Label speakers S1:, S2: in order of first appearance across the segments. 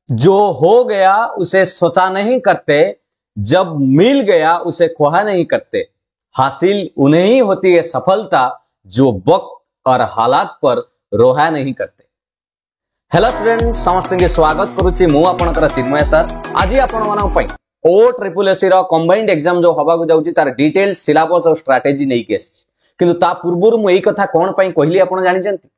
S1: जो हो गया उसे सोचा नहीं करते, जब मिल गया उसे खोया नहीं करते। हासिल उन्हें ही होती है सफलता जो वक्त और हालात पर रोहा नहीं करते। हेलो स्टूडेंट समस्त के स्वागत करुच्ची मु आपनकर चिन्मय सर। आज आपण मानक पई OSSC रो कंबाइंड एग्जाम जो हवा को जाउची तार डिटेल सिलेबस और स्ट्रेटजी नै के आछि। किंतु ता पूर्वरु मु एई कथा कोन पई कहली आपण जानि जंती।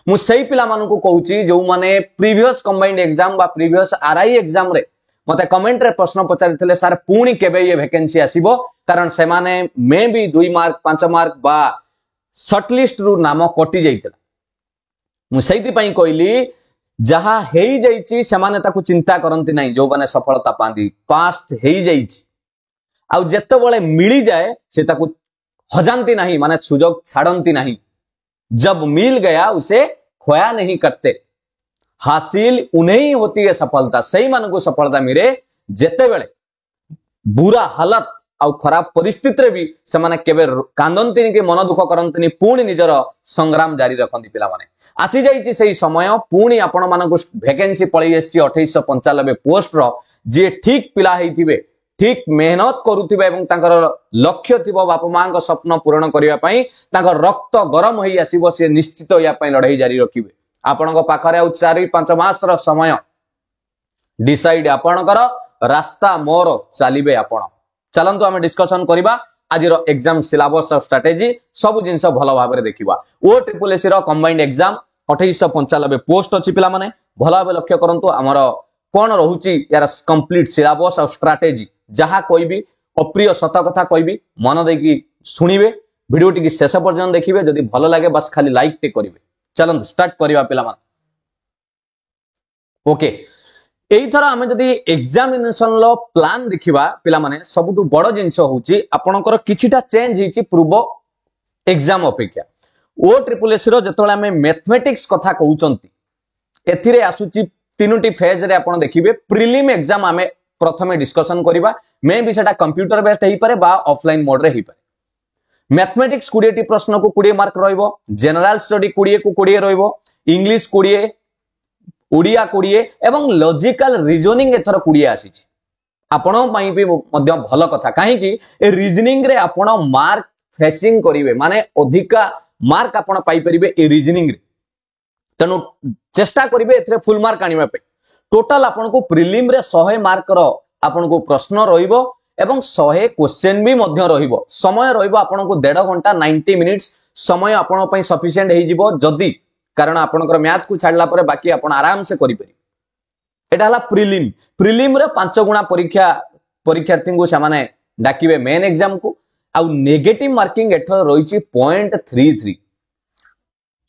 S1: मु सही पिला मानन को कहूची जो माने प्रीवियस कंबाइंड एग्जाम बा प्रीवियस आरआई एग्जाम रे मते कमेंट रे प्रश्न पचारिथिले सर पुणी केबे ये वैकेंसी आसीबो, कारण से माने मे भी 2 मार्क 5 मार्क बा शॉर्टलिस्ट रु नाम कटि जाइतला। मु सहीति पई कहली जहा हेई जाइची सेमाने ताकू चिंता करंती नाही, जो माने सफलता पांदी पास्ट हेई जाइची आ जेते बेले मिली जाए से ताकू हजांती नाही, माने सुजोग छाड़ंती नाही। जब मिल गया उसे खोया नहीं करते। हासिल उन्हें ही होती है सफलता, सही मान को सफलता मिले जेते बेले बुरा हालत आ खराब परिस्थिति रे भी से माने केबे कांदंती के मन दुख करंतनी, पुणी निजर संग्राम जारी रखंती। पिला माने आसी जाइछि सही समय, पुणी आपण मानक वैकेंसी पळी आछि 2895 पोस्ट रो। जे ठीक पिला हेइथिबे, ठीक मेहनत करुथिबे एवं तांकर लक्ष्य थिबो बापा मां को स्वप्न पूर्ण करिया पई, तांकर रक्त गरम होई आसीबो, से निश्चित या पई लड़ाई जारी रखिबे। आपनक पाखरे आ 4-5 मास रो समय डिसाइड आपनकर रास्ता मोर चलिबे। आपण चलंतु आमे डिस्कशन करिबा आज रो एग्जाम सिलेबस और स्ट्रेटजी सब जिंस भलो भाबरे देखिबा। OSSC रो कंबाइंड एग्जाम 2895 पोस्ट अछि। पिला माने भलो भाबे लक्ष्य करंतु हमर कोन रहुची यार कंप्लीट सिलेबस और स्ट्रेटजी। जहा कोई भी अप्रिय सत कथा कहबी मन देकी सुनिबे, वीडियो टी शेष पर्यंत देखिबे। जदि भलो लागे बस खाली लाइक टे करिवे। चलंतु स्टार्ट करिबा पिला मान। ओके, एई थरा हमें जदि एग्जामिनेशन लो प्लान देखिबा पिला माने, सबुटु बड़ जिंस होउची आपनकर किछिटा चेंज हिची पूर्व एग्जाम अपेक्षा। OSSC रो जतोला हमें मैथमेटिक्स कथा कहउचंती, एथिरे आसुची तीनोटी फेज रे आपण देखिबे। प्रीलिम एग्जाम हमें प्रथमे डिस्कशन करिबा, मे भी सेटा कंप्यूटर बेस्ड हेई पारे बा ऑफलाइन मोड रे हेई पारे। मैथमेटिक्स 20 टी प्रश्न को 20 मार्क रहइबो, जनरल स्टडी 20 को 20 रहइबो, इंग्लिश 20, ओडिया 20 एवं लॉजिकल रीजनिंग एथर 20 आसीची। आपण पई भी मध्य भलो कथा, काहे कि ए रीजनिंग रे आपण मार्क फेसिंग करिवे, माने अधिका मार्क आपण पाई परिबे ए रीजनिंग रे। तनु चेष्टा करिवे एथरे फुल मार्क आनिबा पे। टोटल आपण को प्रीलिम रे 100 मार्क रो आपण को प्रश्न रहिबो एवं 100 क्वेश्चन भी मध्य रहिबो। समय रहिबो आपण को 1.5 घंटा 90 मिनिट्स समय आपण पई सफिशिएंट हेई जिवो, जदी कारण आपनकर मैथ को छाडला परे बाकी आपण आराम से करि परि। एटा हला प्रीलिम। प्रीलिम रे 5 गुणा परीक्षार्थी को से माने डाकिबे मेन एग्जाम को। आ नेगेटिव मार्किंग एठर रहिची 0.33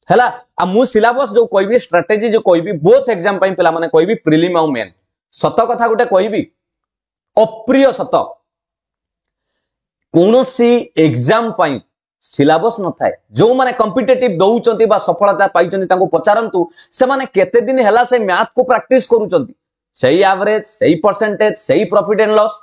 S1: हला। आ मु सिलेबस जो कहबी, स्ट्रेटजी जो कहबी, बोथ एग्जाम पई पिला माने कहबी प्रीलिम आ मेन। सत कथा गुटे कहबी, अप्रिय सत, कोनोसी एग्जाम पई सिलेबस न थाए। जो माने कॉम्पिटिटिव दउचंती बा सफलता पाइचंती तांको पचारंतु से माने केते दिन हला से मैथ को प्रैक्टिस करूचंती, सही एवरेज, सही परसेंटेज, सही profit and loss,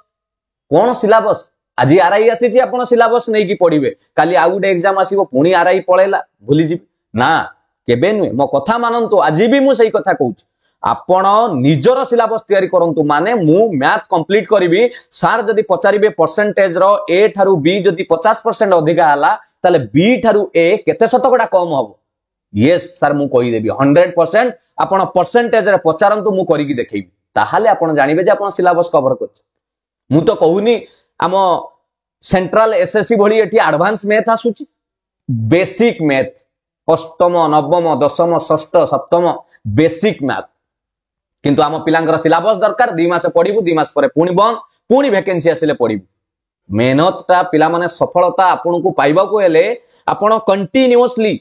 S1: cone syllabus. आज आरआई आसीची आपण सिलेबस नै की पढिबे, काली आ गुटे एग्जाम आसीबो पुनी आरआई पळेला भूली जिबे ना, केबे नुए। मो कथा मानंतु, आज भी मु सही कथा कहूची, आपण निजर सिलेबस तयारी करंतु। माने मु मैथ कंप्लीट करिवि, सार जदि पचारिबे परसेंटेज रो ए थारु बी जदि 50% अधिका हला, ताले बी थारु ए केते शतकड़ा कम हबो। यस सर मु कहि देबी 100%। आपण परसेंटेज रे पचारंतु, मु करिकि देखैबि, ताहाले आपण जानिबे जे आपण सिलेबस कवर करछ। मु तो कहूनी आमो सेंट्रल एसएससी भली एठी एडवांस मैथ आसुची, बेसिक मैथ अष्टम नवम दशम षष्ठ सप्तम बेसिक मैथ। किंतु आम पिलांकर सिलेबस दरकार, 2 मास पढिबु, 2 मास परे पुणी बंद, पुणी वैकेंसी आसिले पढिबु। मेहनतटा पिला माने सफलता आपन को पाइबा को हेले आपण कंटीन्यूअसली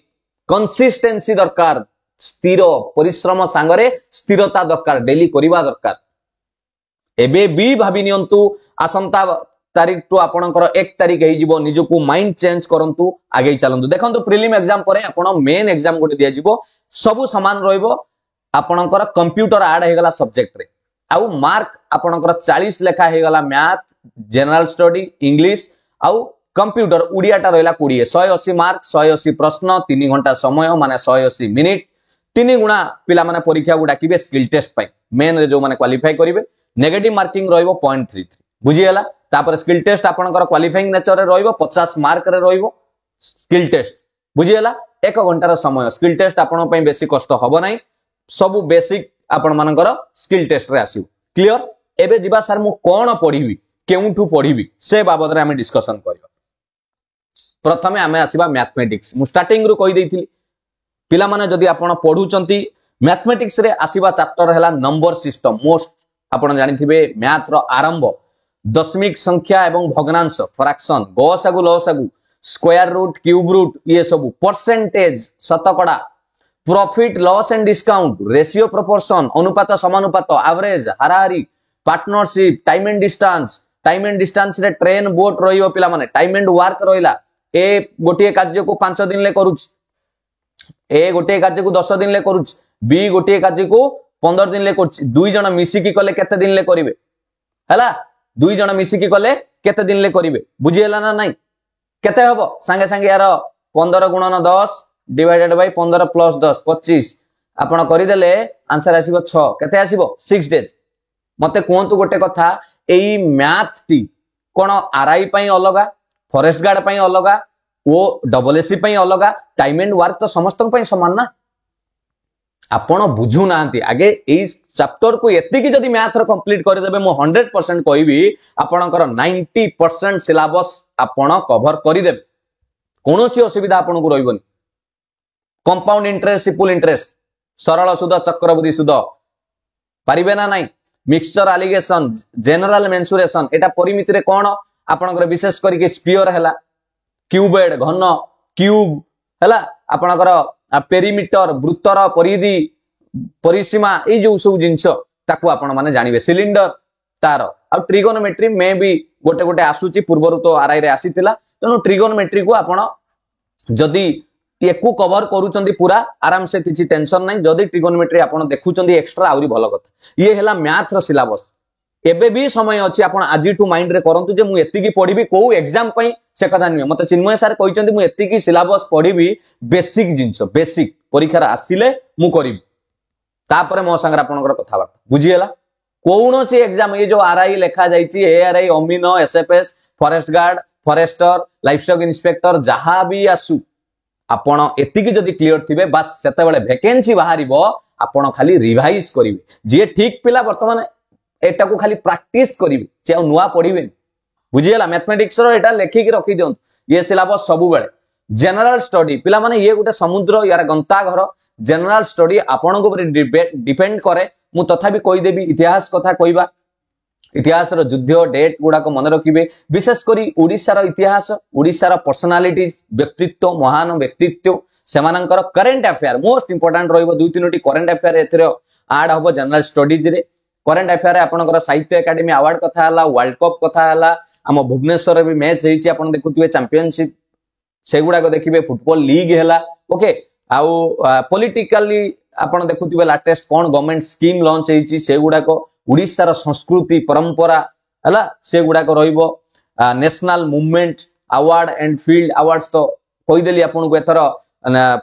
S1: कंसिस्टेंसी दरकार, स्थिर परिश्रम सांगरे स्थिरता दरकार, डेली करिबा दरकार। एबे भी भाबी नियंतु आसंता तारीख टू आपणकर 1 तारीख हेई जिवो, निजको माइंड चेंज करंतु, आगे चलंतु। देखंतु प्रीलिम एग्जाम परे आपण मेन एग्जाम गोटे दिया जिवो, सब समान रहइबो। आपणकर कंप्यूटर ऐड हे गला सब्जेक्ट रे, आउ मार्क आपणकर 40 लेखा हे गला मैथ, जनरल स्टडी, इंग्लिश आउ कंप्यूटर उड़ियाटा रहला 20। 180 मार्क, 180 प्रश्न, 3 घंटा समय माने 180 मिनिट, तीन गुणा पिला माने परीक्षा को डाकिबे स्किल टेस्ट पाई मेन रे जो माने क्वालिफाई करिवे नेगेटिव मार्किंग रहइबो 0.33 बुझी गेला तापर स्किल टेस्ट आपनकर क्वालिफाइंग नेचर रे रहइबो 50 मार्क रे रहइबो स्किल टेस्ट बुझी गेला 1 घंटार समय स्किल टेस्ट आपण पई बेसी कष्ट हबो नाही सब बेसिक आपण मानकर स्किल टेस्ट रे आसीउ क्लियर एबे जिबा सर मु कोन पढिबी केउठु पढिबी से बाबद रे हम डिस्कशन करबा प्रथमे आमे आसीबा मैथमेटिक्स मु स्टार्टिंग रु कहि देइथिली पिला माने जदी आपण पढुचंती मैथमेटिक्स रे आसीबा चैप्टर हैला नंबर सिस्टम मोस्ट आपण जानिथिबे मैथ रो आरंभ दशमिक संख्या एवं भग्नांश फ्रैक्शन गसागु लसागु स्क्वायर रूट क्यूब रूट ये सब परसेंटेज शतकड़ा profit loss and discount ratio proportion अनुपात समानुपात एवरेज हाराहारी पार्टनरशिप टाइम एंड डिस्टेंस रे ट्रेन बोट रहियो पिला माने टाइम एंड वर्क रहिला ए गोटे कार्य को 5 दिन ले करूछ ए गोटे कार्य को 10 दिन ले करूछ बी गोटे कार्य को 15 दिन ले करूछ दुई जण मिसी की कले केते दिन ले करिवे हला दुई जण मिसी की कले केते दिन ले करिवे बुझी हला ना नहीं केते हबो संगे संगे यार 15 गुणन 10 डिवाइडेड बाय 15 प्लस 10 25 आपण करि देले आंसर आसीबो 6 केते आसीबो 6 डेज मते कोंतु गोटे कथा एई मैथ टी कोन आरआई पई अलगा फॉरेस्ट गार्ड पई अलगा ओ डबल एससी पई अलगा टाइम एंड वर्क तो समस्त पई समान ना आपण बुझु नांती आगे एई चैप्टर को एति की जदी मैथ रो कंप्लीट कर देबे मो 100% कहबी आपणकर 90% सिलेबस आपण कवर करि देबे कोनोसी असुविधा आपण को रहइबनी कंपाउंड इंटरेस्ट सिंपल इंटरेस्ट सरल सुद चक्रवृद्धि सुद पारिबे ना नहीं मिक्सचर एलिगेशन जनरल मेंसुरेशन एटा परिमिति रे कोन आपणकर विशेष करिके स्फीयर हैला क्यूबेड घन क्यूब हैला आपणकर पेरीमीटर वृत्तर परिधि परिसीमा ए जो सब जिंस ताकू आपण माने जानिबे सिलिंडर तार आ ट्रिगोनोमेट्री में भी गोटे गोटे आसुची पूर्वरु तो आरआई रे आसीतिला तनो ट्रिगोनोमेट्री को आपण जदी एकु कवर करूचंदी पूरा आराम से किछि टेंशन नाही जदी ट्रिगोनोमेट्री आपण देखुचंदी एक्स्ट्रा आउरी भलो कथा ये हैला मैथ रो सिलेबस एबे भी समय अछि आपण आजि टू माइंड रे करंतु जे मु एति की पढिबी को एग्जाम पई से कथा नै मते चिन्मय सर कहिचंदी मु एति की सिलेबस पढिबी बेसिक जिंस बेसिक परीक्षा रे आसीले मु करिबी तापरे मो संग आपनकर कथा बात बुझी गेला कोउनो सी एग्जाम ये जो आरआई लेखा जाईची एआरआई अमीनो SFS forest guard forester livestock inspector जहां भी आसु आपण एतिकी जदी क्लियर थिबे बस सेते बेले वैकेंसी बाहरिबो आपण खाली रिवाइज करिवे जे ठीक पिला वर्तमान एटा को खाली प्रैक्टिस करिवे से नुआ पढिबे बुझी गेला मैथमेटिक्स रो एटा लेखि के रखि दियन ये सिलेबस सब बेले जनरल स्टडी पिला माने ये गोटे समुद्र यार गंता घर जनरल स्टडी आपण को डिपेंड करे मु तथापि कहि देबी इतिहास कथा कहिबा इतिहास रो युद्ध डेट गुडा को मन रखिबे विशेष करी ओडिसा रो इतिहास ओडिसा रो पर्सनालिटी व्यक्तित्व महान व्यक्तित्व सेमानंकर करंट अफेयर मोस्ट इंपोर्टेंट रहइबो दुई तीनोटी करंट अफेयर एथिरो ऐड होबो जनरल स्टडीज रे करंट अफेयर आपनकर साहित्य एकेडमी अवार्ड कथा हला वर्ल्ड कप कथा हला हम भुवनेश्वर भी मैच हेची आपण देखुथिबे चैंपियनशिप सेगुडा को देखिबे फुटबॉल लीग हैला ओके आउ पॉलिटिकली आपण देखुथिबे लेटेस्ट कोन गवर्नमेंट स्कीम लॉन्च हेची सेगुडा को ओडिसा रो संस्कृति परंपरा हला सेगुडा को रहइबो national movement award and field awards तो कहि देली आपण को एथर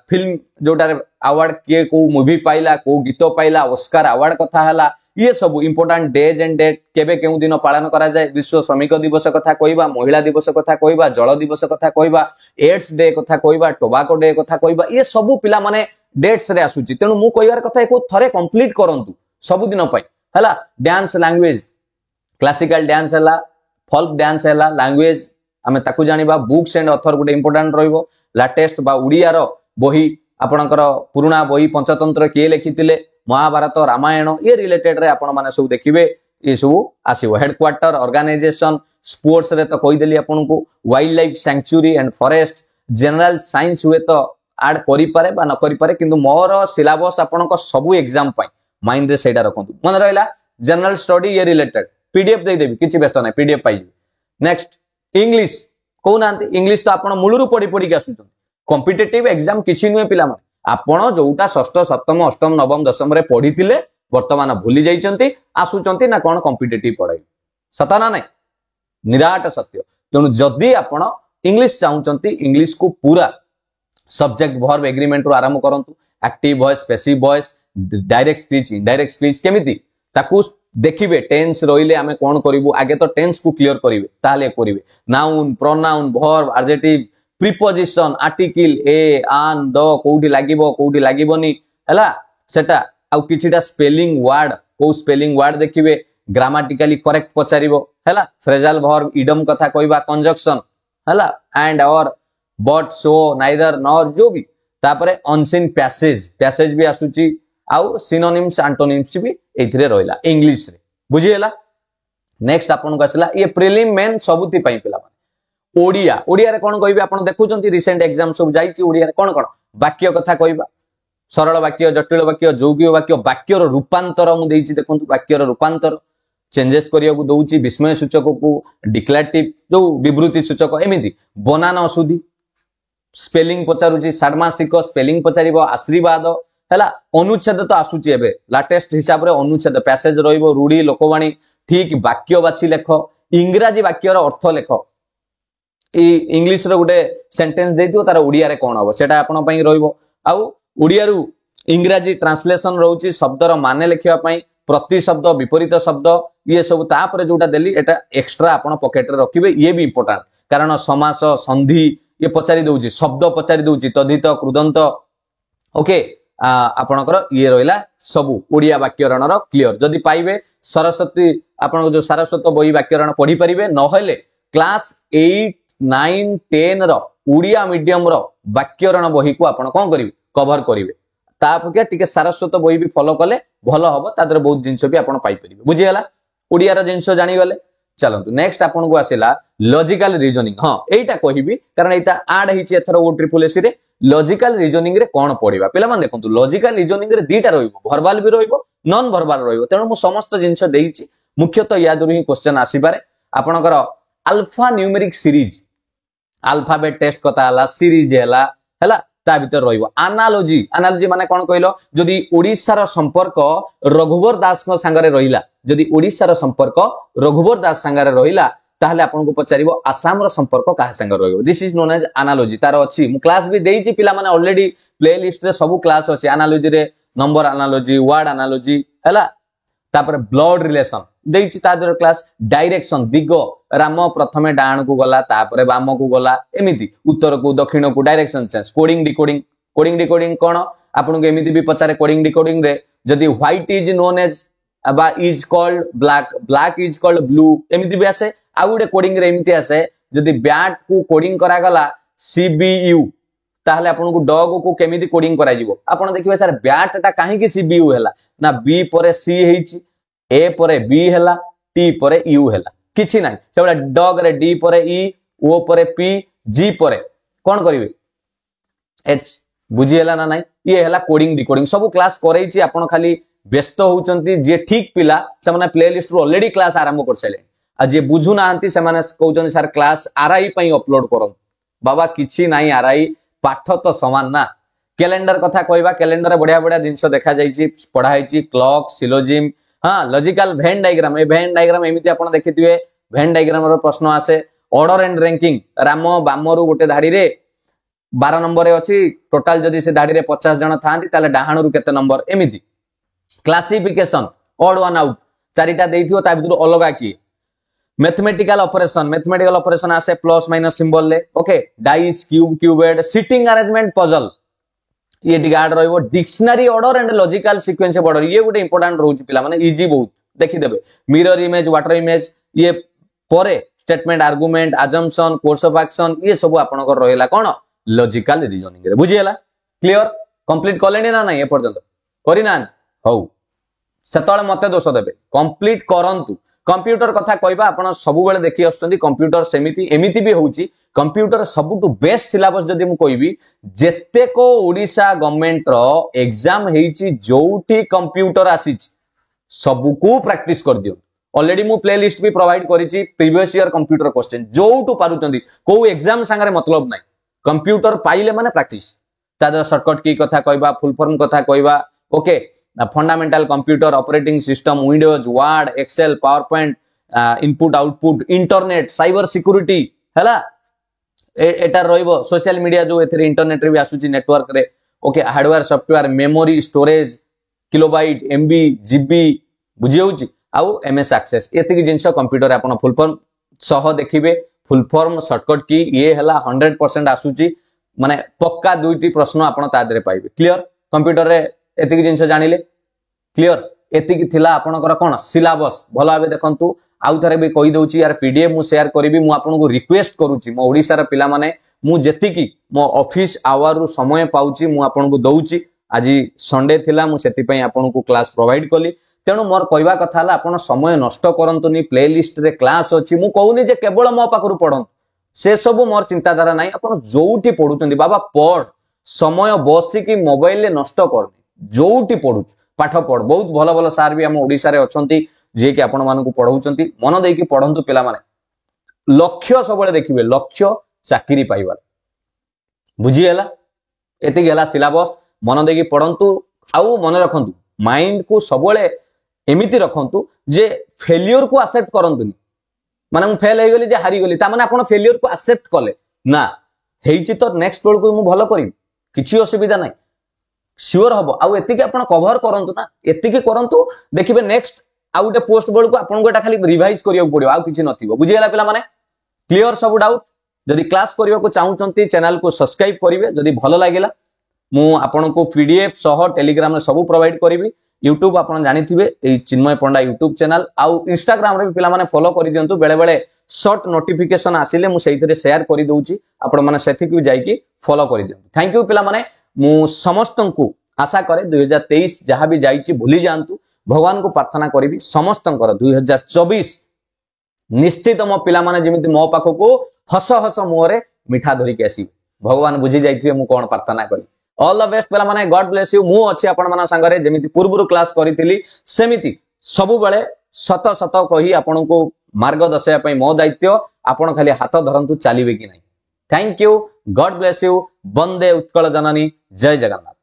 S1: फिल्म जोटा अवार्ड के को मूवी पाइला को गीत पाइला ऑस्कर अवार्ड कथा हला ये सब इंपोर्टेंट डेज एंड डेट केबे केउ दिन पालन करा जाय विश्व श्रमिक दिवस कथा कहबा महिला दिवस कथा कहबा जल दिवस कथा कहबा एड्स डे कथा कहबा टोबाको डे कथा कहबा ये सब पिला माने डेट्स रे आसुची तेनु मु कहिवार कथा एको थरे कंप्लीट करंतु सब दिन पय हला डांस लैंग्वेज क्लासिकल डांस हला फोल्क डांस हला लैंग्वेज हमें ताकू जानिबा books and author Gute important रहइबो latest बा उड़िया रो बही आपणकर पुराना बही पंचतंत्र के लिखितिले महाभारत रामायण ये रिलेटेड रे आपण माने सब देखिबे ये सब आसीबो हेडक्वार्टर ऑर्गेनाइजेशन स्पोर्ट्स रे तो कहि देली आपन को wild life sanctuary and forest general science हुए तो ऐड करि पारे बा न करि पारे किंतु मोर सिलेबस आपन को सब एग्जाम पय माइंड रे सेटा रखंतु मन रहला जनरल स्टडी ये रिलेटेड पीडीएफ दे देबी किछि व्यस्त नै पीडीएफ पाइ नेक्स्ट इंग्लिश को नांती इंग्लिश तो आपन मूलरू पढी पढी के आसुछन कॉम्पिटिटिव एग्जाम किछि नुए पिला माने आपण जोटा षष्ठ सप्तम अष्टम नवम दशम रे पढितिले वर्तमान भूली जाइचंती आसुचंती ना कोन कॉम्पिटिटिव पढाई सता ना नै निराट सत्य तेनु जदी आपण इंग्लिश चाहुचंती इंग्लिश को पूरा सब्जेक्ट वर्ब एग्रीमेंट रो आरंभ करंतु active voice passive voice direct speech indirect speech केमिति ताकू देखिबे टेंस रहिले आमे कोन करिवु आगे तो टेंस को क्लियर करिवे ताले करिवे noun pronoun verb adjective preposition article a an the कोउठी लागिबोनी हला सेटा आ किछिटा स्पेलिंग वर्ड को स्पेलिंग वर्ड देखिबे ग्रामेटिकली करेक्ट पचारिबो हला फ्रेजल वर्ब इडम कथा कहबा कंजक्शन हला एंड और बट सो नाइदर नॉर जो भी तापरे अनसीन पैसेज भी आसुची आउ सिनोनिम्स एंटोनिम्स भी एथिरे रहला इंग्लिश रे बुझिएला नेक्स्ट आपन को आसला ये प्रीलिम मेन सबुति पई पिला माने ओडिया रे कोन कहबे आपन देखुचंती रिसेंट एग्जाम सब जाईची ओडिया रे कोन कोन वाक्य कथा कहबा सरल वाक्य जटिल वाक्य यौगिक वाक्य वाक्यर रूपांतर मु देइची देखंतु वाक्यर रूपांतर चेंजेस करिया को दउची विस्मय सूचक को डिक्लेरेटिव जो विवृति सूचक एमिति बनान अशुद्धि स्पेलिंग पचारुची षाडमासिक स्पेलिंग पचारिबो आशीर्वाद हला अनुच्छेद तो आसुची एबे लेटेस्ट हिसाब रे अनुच्छेद पैसेज रहइबो रूढ़ी लोकवाणी ठीक वाक्य बाछि लेख इंग्रजी वाक्यर अर्थ लेख ई इंग्लिश रो गुटे सेंटेंस देइदियो तार ओडिया रे कोन हबो सेटा आपन पई रहइबो आउ ओडिया रु इंग्रजी ट्रांसलेशन रहउची शब्दर माने लेखिबा पई प्रति शब्द विपरीत शब्द ये सब तापर जोटा देली एटा एक्स्ट्रा आपन पॉकेट रे रखिबे ये भी इंपोर्टेंट कारण समास संधि ये पचारि दउची शब्द पचारि दउची तद्धित कृदंत ओके आपनकर ये रहिला सबु ओडिया वाक्यरणर क्लियर जदि पाइबे सरस्वती आपन जो सारस्वत बही वाक्यरण पढ़ी परिबे न होले क्लास 8 9 10 रो ओडिया मीडियम रो वाक्यरण बही को आपन कोन करिवे कवर करिवे तापके टिके सारस्वत बही भी फॉलो कले भलो हबो तादर बहुत जिंस भी आपन पाई परिबे बुझियला ओडिया रो जिंस जानि गले चलंतु नेक्स्ट आपन को आसिला लॉजिकल रीजनिंग हां एटा कहिबी कारण एटा ऐड हिची एथरो ओ ट्रिपल एसी रे लॉजिकल रीजनिंग रे कोन पढिबा पिला मान देखंतु लॉजिकल रीजनिंग रे दीटा रहइबो वर्बल भी रहइबो नॉन वर्बल रहइबो तेनु मु समस्त जिंस देइची मुख्यतः या दुरही क्वेश्चन आसीबारे आपनकर alphanumeric series alphabet test कथा हला सीरीज हला ता भीतर रहइबो एनालॉजी माने कोन कहलो जदी ओडिसा रो संपर्क रघुवर दास को संगरे रहिला जदी ओडिसा रो संपर्क रघुवर दास संगरे रहिला ताहले आपन को पचारिबो आसाम रो संपर्क काहे संग रहइबो this is known as analogy तार अछि मु क्लास भी देइची पिला माने ऑलरेडी प्लेलिस्ट रे सब क्लास अछि एनालॉजी रे नंबर एनालॉजी वर्ड एनालॉजी हला तापर ब्लड रिलेशन देइची तादर क्लास डायरेक्शन दिग राम प्रथमे डाण को गला तापर वाम को गला एमिति उत्तर को दक्षिण को डायरेक्शन चेंज कोडिंग डिकोडिंग कोन आपन को एमिति भी पचारे कोडिंग डिकोडिंग रे जदी व्हाइट इज नोन एज बा is called black is called blue एमिति भी आसे आ गुडे कोडिंग रे एमिति आसे जदी बैट को कोडिंग करा गला सीबीयू ताहले आपन को डॉग को केमिति कोडिंग करा जिवो आपन देखिबे सर बैट टा काहे कि सीबीयू हैला ना बी परे सी हेची ए परे बी हैला टी परे यू हैला किछि नाही सेबला डॉग रे डी परे ई ओ परे पी जी परे कोन करिवे एच बुझी हैला ना नाही ये हैला कोडिंग डिकोडिंग सब क्लास करैछि आपन खाली व्यस्त होउचंती जे ठीक पिला से माने प्लेलिस्ट रो ऑलरेडी क्लास आरंभ कर सैले आ जे बुझु नांती से माने कहउचंती सर क्लास आरआई पई अपलोड करन बाबा किछि नाही आरआई पाठ तो समान ना कैलेंडर कथा कहबा कैलेंडर बढ़िया बढ़िया जिंस देखा जाईची पढाईची क्लॉक सिलोजिम हां लॉजिकल वेन डायग्राम ए वेन डायग्राम एमिति आपण देखिथिबे वेन डायग्राम रो प्रश्न आसे ऑर्डर एंड रैंकिंग राम बामरु गोटे धाडी रे 12 नंबर रे अछि टोटल जदी से धाडी रे 50 जण थांती ताले डाहाणु रु केते नंबर एमिति क्लासिफिकेशन ऑड वन आउट चारिटा देइथियो ता भितरु अलगा की मैथमेटिकल ऑपरेशन आसे प्लस माइनस सिंबल ले okay dice cube cubed sitting arrangement puzzle ये डिगार्ड रहइबो dictionary order and logical sequence of order ये गोटे इंपोर्टेंट रहउची पिला माने इजी बहुत देखि देबे मिरर इमेज वाटर इमेज ये परे statement argument assumption course of action ये सब आपन को रहला कोन लॉजिकल रीजनिंग रे बुझियला क्लियर कंप्लीट करलेनी ना नहीं ए पर्यंत करी ना हौ सेतळे मते दोष देबे कंप्लीट करंतु कंप्यूटर कथा कहबा आपण सबु बेले देखि आछंती कंप्यूटर सेमिति एमिति भी होउची कंप्यूटर सबुटु बेस्ट सिलेबस जदी मु कहबी जेते को ओडिसा गवर्नमेंट रो एग्जाम हेची जोठी कंप्यूटर आसीची सबु को प्रैक्टिस कर दियो ऑलरेडी मु प्लेलिस्ट भी प्रोवाइड करिची प्रीवियस ईयर कंप्यूटर क्वेश्चन जोठु पारुचंती को एग्जाम संगरे मतलब नाही कंप्यूटर पाइले माने प्रैक्टिस तादर शॉर्टकट की कथा कहबा फुल फॉर्म कथा कहबा okay fundamental computer operating system Windows Word Excel PowerPoint input output internet cyber security हैला एटा रहइबो सोशल मीडिया जो एथरे इंटरनेट रे भी आसुची नेटवर्क रे okay hardware software memory storage kilobyte MB GB बुझी होउची आउ एमएस एक्सेस एतिक जिंस कंप्यूटर आपण फुल फॉर्म सह देखिबे फुल फॉर्म शॉर्टकट की ये हला 100% आसुची माने पक्का दुईटी प्रश्न आपण ता देरे पाइबे क्लियर कंप्यूटर रे एतिक जिंस जानिले क्लियर एतिक थिला आपणकर कोन सिलेबस भलो आबे देखंतु आउ थरे भी कहि दउची यार पीडीएफ मु शेयर करिवि मु आपन को रिक्वेस्ट करूची मो ओडिसा रा पिला माने मु जेतिकी मो ऑफिस आवर रु समय पाउची मु आपन को दउची आजी संडे थिला मु सेति पई आपन को क्लास प्रोवाइड कली तेणु मोर कहवा कथा हला आपन समय नष्ट करंतुनी प्लेलिस्ट रे क्लास अछि मु कहूनी जे केवल मो पाखरु पढन से सब मोर चिंताधारा नाही आपन जोउठी पढुचंदी बाबा पढ समय बसी की मोबाइल ले नष्ट करनी जोउठी पढु पाठ पढ़ बहुत भल भल सार भी हम ओडिसा रे अछंती जे कि आपण मानकु पढौचंती मन देई कि पढंतु पिला माने लक्ष्य सबले देखिबे लक्ष्य चाकरी पाइबा बुझी हैला एति गेला सिलेबस मन देई कि पढंतु आउ मन रखंतु माइंड को सबले एमिति रखंतु जे फेलियर को एक्सेप्ट करंतुनी माने मु फेल हे गली जे हारी गली ता माने आपण फेलियर को एक्सेप्ट कले ना हेइची तो नेक्स्ट बेल को मु भलो करी किछि असुविधा नाही श्योर हबो आउ एतिके आपण कवर करंतु ना एतिके करंतु देखिबे नेक्स्ट आउ गोटे पोस्ट बेल को आपण गोटा खाली रिवाइज करियो पड़ियो आउ किछि नथिबो बुझी गेला पिला माने क्लियर सब डाउट जदि क्लास करियो को चाहउचंती चैनल को सब्सक्राइब करिवे जदि भलो लागिला मु आपण को पीडीएफ सह टेलीग्राम रे सब प्रोवाइड करिवि यूट्यूब आपण जानिथिबे ए चिन्मय पंडा यूट्यूब चैनल आउ इंस्टाग्राम रे भी पिला माने फॉलो करि दियंतु बेले बेले शॉर्ट नोटिफिकेशन आसिले मु सेइथरे शेयर करि दउची आपण माने सेथिक भी जाई कि फॉलो करि दियंतु थैंक यू पिला माने मु समस्तंकु आशा करे 2023 जहां भी जाईची भूली जानतु भगवान को प्रार्थना करी समस्तंकर 2024 निश्चित मो पिला माने जेमिति मो पाखो को हस हस मुहरे मिठा धरी के आसी भगवान बुझी जाइथिबे मु कोन प्रार्थना करी ऑल द बेस्ट पिला माने गॉड ब्लेस यू मु अछि आपण माना संगरे जेमिति पूर्वरु क्लास करिथिली सेमिति सबु बेले सत सत कही आपण को मार्ग दर्शया पई मो दायित्व आपण खाली हाथ धरंतु चालिबे कि नाही thank you God bless you वंदे उत्कल जननी जय जगन्नाथ।